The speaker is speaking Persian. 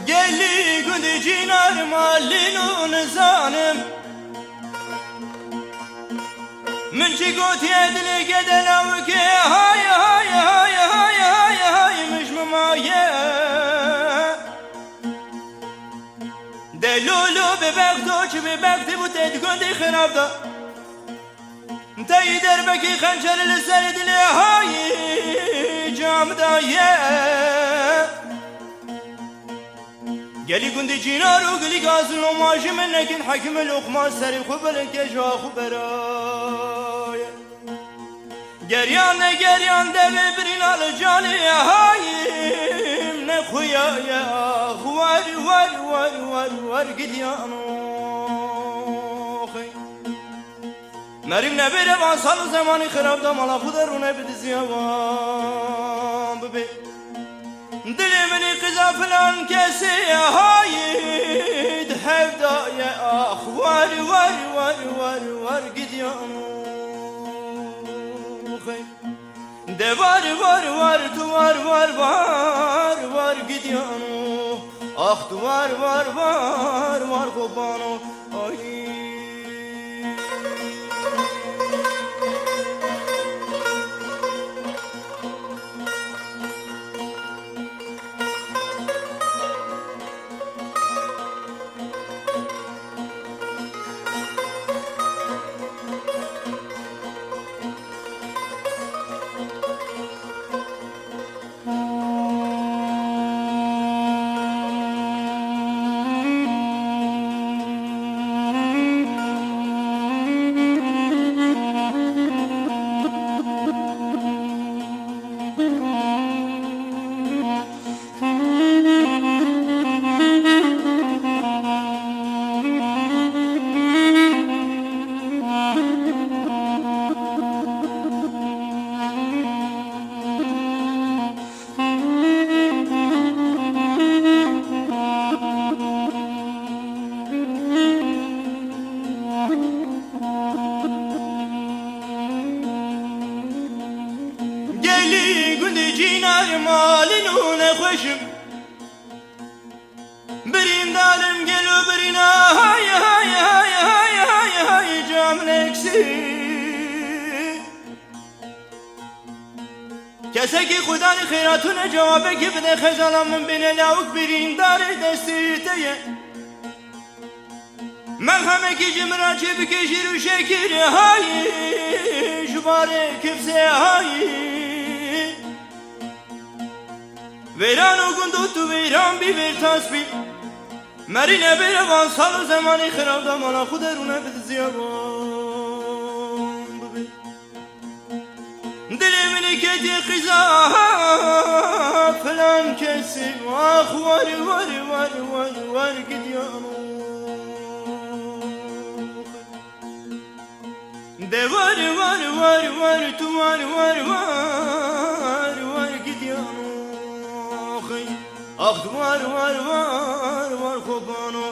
گلی گل جینار مالینون زانم من چی گوتی ادلی گدلم که های های های های های های مش ممایه دلولو ببغدو چه ببغدی بود ادگوندی خراب دا تایی در بکی خنچر لسر دلی های جام دایه گلی گندی جینارو گلی گازن و ماجی من نکن حکم لقمان سری خوبرن که جا خوبرای گریان نگریان دبی برین آل جانی هاییم نخویا یا خوار وار وار وار وار گدیانو خی مریم نبیره وان سال و زمانی خراب دا مالا خود رو نبید زیوان ببی دلی منی قضا فلان کسی هایید هفدای آخ وار وار وار وار وار گدیانو خی ده وار وار وار تو وار وار وار وار گدیانو آخ تو وار وار وار وار خوبانو آی جینار مالینون خوشم برین دارم گلو برینا های های های های های های جام لکسی کسی که خدا خیراتون جوابه که بده خجالم من بینه لاوک برین داره دستی تیه مرحمه که جمرا چه بکشی رو شکر های شباره کفزه های ویران و گندو تو ویران بی ویر تاسبی مرینه بیره وان سال و زمانی خراب دا مالا خود رونه بده زیابان ببی دلی منی که دی قیزا فلان کسی واخ واری واری واری واری واری گدیانو ده واری واری واری واری تو واری واری واری واری گدیانو آخ وار وار وار وار خوبانو